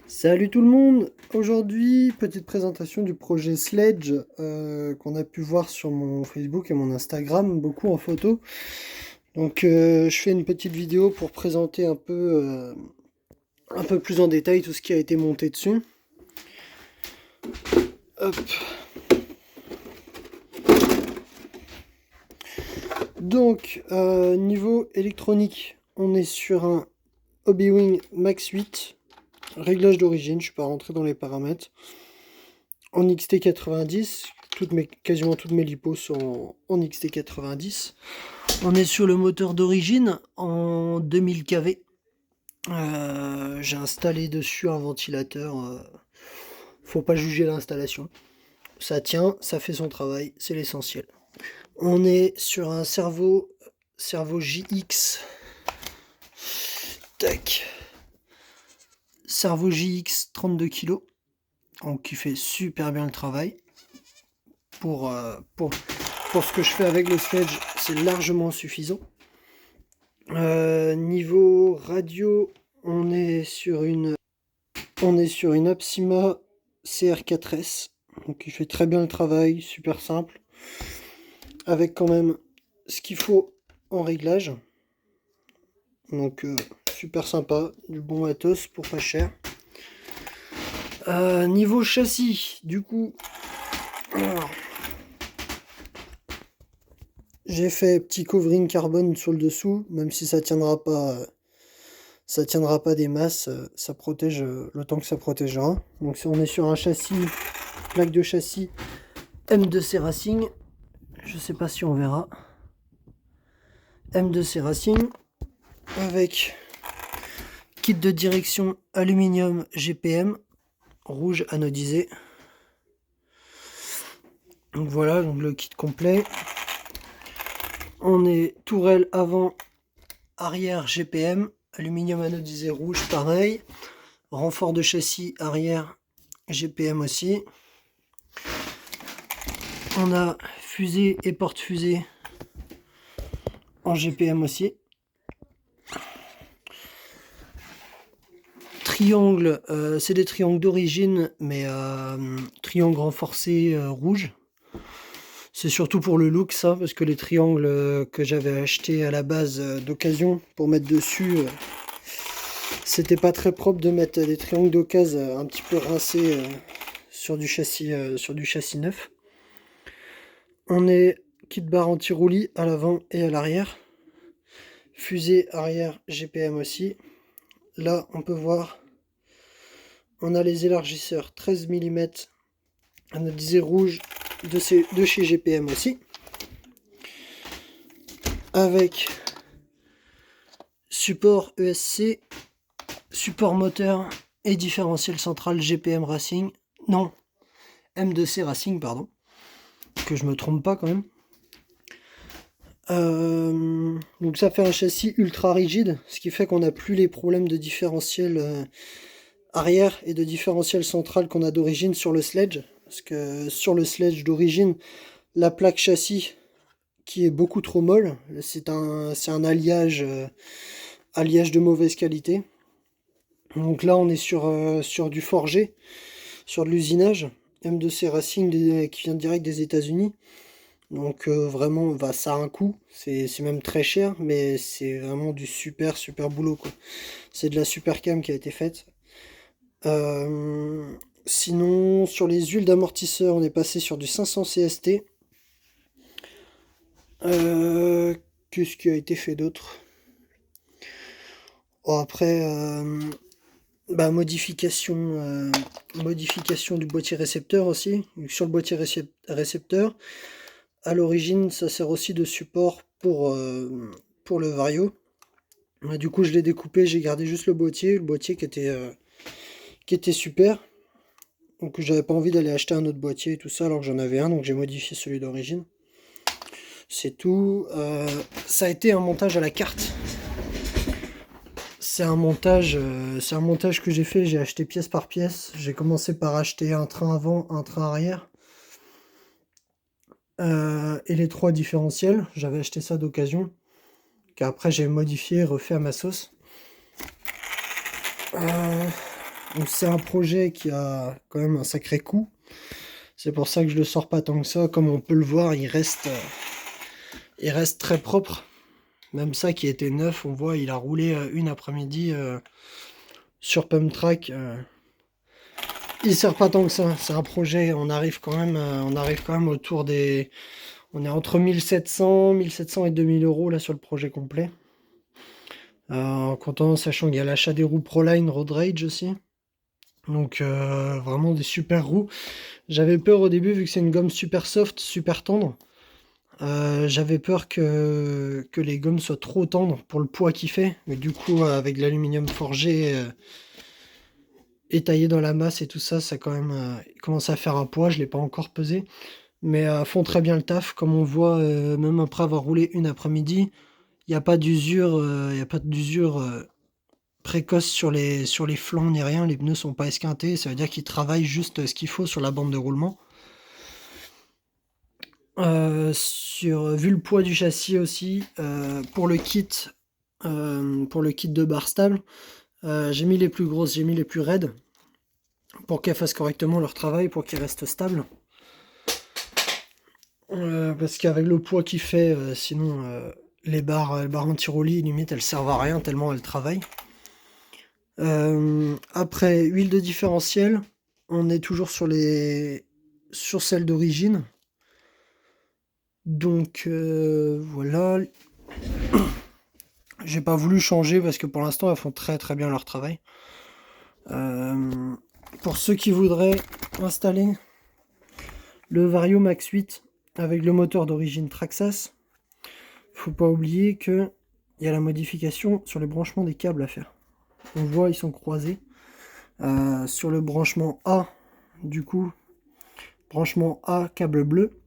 Salut tout le monde! Aujourd'hui, petite présentation du projet Sledge qu'on a pu voir sur mon Facebook et mon Instagram, beaucoup en photo. Donc je fais une petite vidéo pour présenter un peu plus en détail tout ce qui a été monté dessus. Hop. Donc niveau électronique, on est sur un Hobbywing Max 8, réglage d'origine, je suis pas rentré dans les paramètres. En XT90, quasiment toutes mes lipos sont en XT90. On est sur le moteur d'origine en 2000 kV. J'ai installé dessus un ventilateur. Faut pas juger l'installation. Ça tient, ça fait son travail, c'est l'essentiel. On est sur un servo JX. Tac. Servo JX 32 kg. Donc qui fait super bien le travail. Pour ce que je fais avec le Sledge, c'est largement suffisant. Niveau radio, on est sur une Apsima CR4S, donc qui fait très bien le travail, super simple, avec quand même ce qu'il faut en réglage. Donc super sympa, du bon matos pour pas cher. Niveau châssis, du coup, j'ai fait petit covering carbone sur le dessous, même si ça tiendra pas des masses, ça protège le temps que ça protégera. Donc on est sur un châssis, plaque de châssis M2C Racing, je sais pas si on verra. M2C Racing avec kit de direction aluminium GPM rouge anodisé. Donc voilà, donc le kit complet. On est tourelle avant arrière GPM aluminium anodisé rouge pareil. Renfort de châssis arrière GPM aussi. On a fusée et porte-fusée en GPM aussi. Triangle, c'est des triangles d'origine, mais triangle renforcé rouge. C'est surtout pour le look ça, parce que les triangles que j'avais acheté à la base d'occasion pour mettre dessus, c'était pas très propre de mettre des triangles d'occasion un petit peu rincés sur du châssis neuf. On est kit barre anti-roulis à l'avant et à l'arrière. Fusée arrière GPM aussi. Là, on peut voir, on a les élargisseurs 13 mm anodisé rouge de chez GPM aussi. Avec support ESC, support moteur et différentiel central GPM Racing. Non, M2C Racing, pardon. Que je me trompe pas quand même. Donc ça fait un châssis ultra rigide, ce qui fait qu'on n'a plus les problèmes de différentiel arrière et de différentiel central qu'on a d'origine sur le Sledge. Parce que sur le Sledge d'origine, la plaque châssis qui est beaucoup trop molle, c'est un alliage de mauvaise qualité. Donc là on est sur du forgé, sur de l'usinage, M2C Racing qui vient direct des États-Unis. Donc vraiment, bah, ça a un coût, c'est même très cher, mais c'est vraiment du super boulot quoi. C'est de la super cam qui a été faite. Sinon, sur les huiles d'amortisseur, on est passé sur du 500 CST. Qu'est-ce qui a été fait d'autre? Oh, après, bah, modification du boîtier récepteur aussi. Sur le boîtier récepteur, à l'origine, ça sert aussi de support pour le Vario. Du coup, je l'ai découpé, j'ai gardé juste le boîtier qui était super. Donc, j'avais pas envie d'aller acheter un autre boîtier et tout ça, alors que j'en avais un, donc j'ai modifié celui d'origine. C'est tout. Ça a été un montage à la carte. C'est un montage que j'ai fait, j'ai acheté pièce par pièce. J'ai commencé par acheter un train avant, un train arrière. Et les 3 différentiels, j'avais acheté ça d'occasion. Qu'après j'ai modifié, refait à ma sauce. Donc c'est un projet qui a quand même un sacré coût. C'est pour ça que je le sors pas tant que ça. Comme on peut le voir, il reste très propre. Même ça qui était neuf, on voit, il a roulé une après-midi sur Pump Track. Il sert pas tant que ça. C'est un projet. On arrive quand même autour des. On est entre 1700 et 2000 euros là sur le projet complet. En comptant, sachant qu'il y a l'achat des roues Proline Road Rage aussi. Donc vraiment des super roues. J'avais peur au début vu que c'est une gomme super soft, super tendre. J'avais peur que les gommes soient trop tendres pour le poids qu'il fait. Mais du coup avec de l'aluminium forgé et taillé dans la masse et tout ça, ça quand même il commence à faire un poids. Je l'ai pas encore pesé. Mais font très bien le taf. Comme on voit même après avoir roulé une après-midi, il n'y a pas d'usure, précoce sur les flancs ni rien, les pneus sont pas esquintés, ça veut dire qu'ils travaillent juste ce qu'il faut sur la bande de roulement. Vu le poids du châssis aussi, pour le kit de barre stable, j'ai mis les plus grosses, j'ai mis les plus raides, pour qu'elles fassent correctement leur travail, pour qu'ils restent stables. Parce qu'avec le poids qu'il fait, sinon les barres anti-roulis, limite elles servent à rien tellement elles travaillent. Après, huile de différentiel, on est toujours sur celle d'origine. Donc voilà, j'ai pas voulu changer parce que pour l'instant elles font très très bien leur travail. Pour ceux qui voudraient installer le Vario Max 8 avec le moteur d'origine Traxxas, faut pas oublier que il y a la modification sur le branchement des câbles à faire. On voit, ils sont croisés. Sur le branchement A, du coup, branchement A, câble bleu.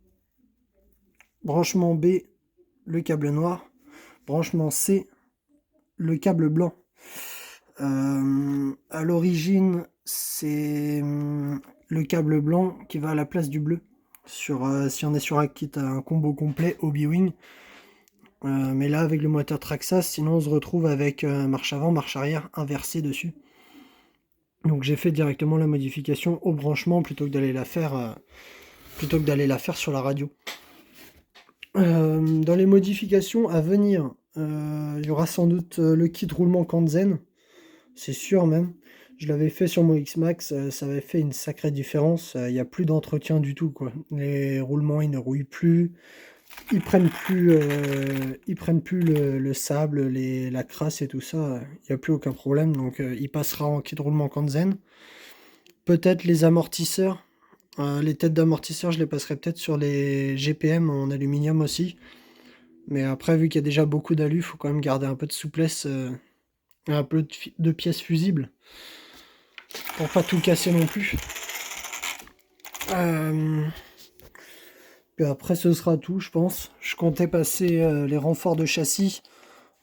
Branchement B, le câble noir. Branchement C, le câble blanc. À l'origine, c'est le câble blanc qui va à la place du bleu. Si on est sur un kit, un combo complet Hobby-Wing. Mais là, avec le moteur Traxxas, sinon on se retrouve avec marche avant, marche arrière inversée dessus. Donc j'ai fait directement la modification au branchement plutôt que d'aller la faire sur la radio. Dans les modifications à venir, il y aura sans doute le kit roulement Kanzen, c'est sûr même. Je l'avais fait sur mon X-Max, ça avait fait une sacrée différence. Il n'y a plus d'entretien du tout, quoi. Les roulements, ils ne rouillent plus. Ils prennent plus le sable, la crasse et tout ça. Il n'y a plus aucun problème. Donc, il passera en kit roulement Kanzen. Peut-être les amortisseurs. Les têtes d'amortisseurs, je les passerai peut-être sur les GPM en aluminium aussi. Mais après, vu qu'il y a déjà beaucoup d'alu, il faut quand même garder un peu de souplesse, un peu de pièces fusibles. Pour pas tout casser non plus. Puis après, ce sera tout, je pense. Je comptais passer les renforts de châssis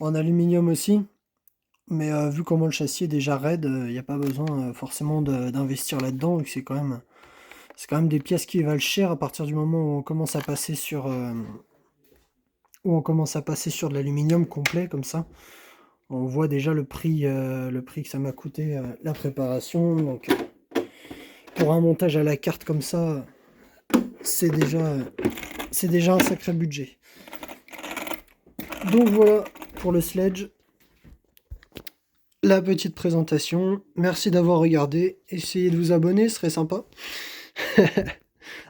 en aluminium aussi. Mais vu comment le châssis est déjà raide, il n'y a pas besoin forcément d'investir là-dedans. C'est quand même des pièces qui valent cher à partir du moment où on commence à passer sur de l'aluminium complet comme ça. On voit déjà le prix que ça m'a coûté la préparation. Donc pour un montage à la carte comme ça, c'est déjà un sacré budget. Donc voilà pour le sledge. La petite présentation. Merci d'avoir regardé. Essayez de vous abonner, ce serait sympa.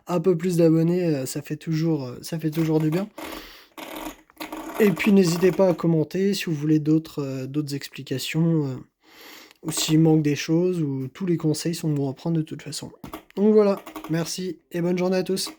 Un peu plus d'abonnés, ça fait toujours du bien. Et puis n'hésitez pas à commenter si vous voulez d'autres explications, ou s'il manque des choses, ou tous les conseils sont bons à prendre de toute façon. Donc voilà, merci et bonne journée à tous.